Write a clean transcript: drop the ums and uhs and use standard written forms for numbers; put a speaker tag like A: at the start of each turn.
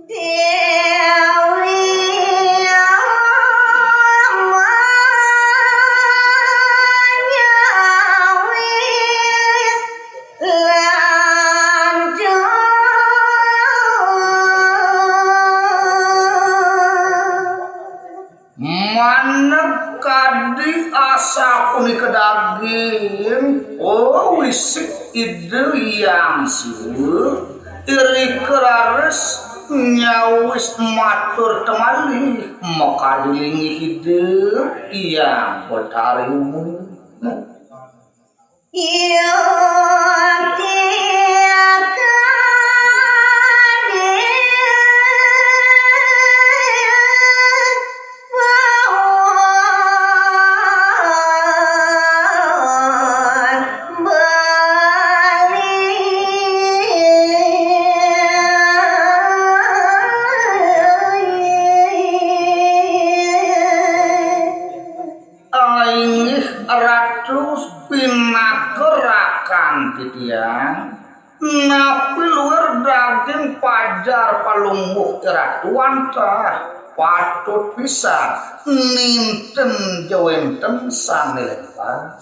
A: Maneg kadi asa kuning ke daging wisik ide yang sieu iri kerares nyawis matur temali makadilingi hidup yang betari umum ratus pinagerakan titian napi luar daging pajar palungguh iratuan tah patut bisa ninten jawenten sanilpa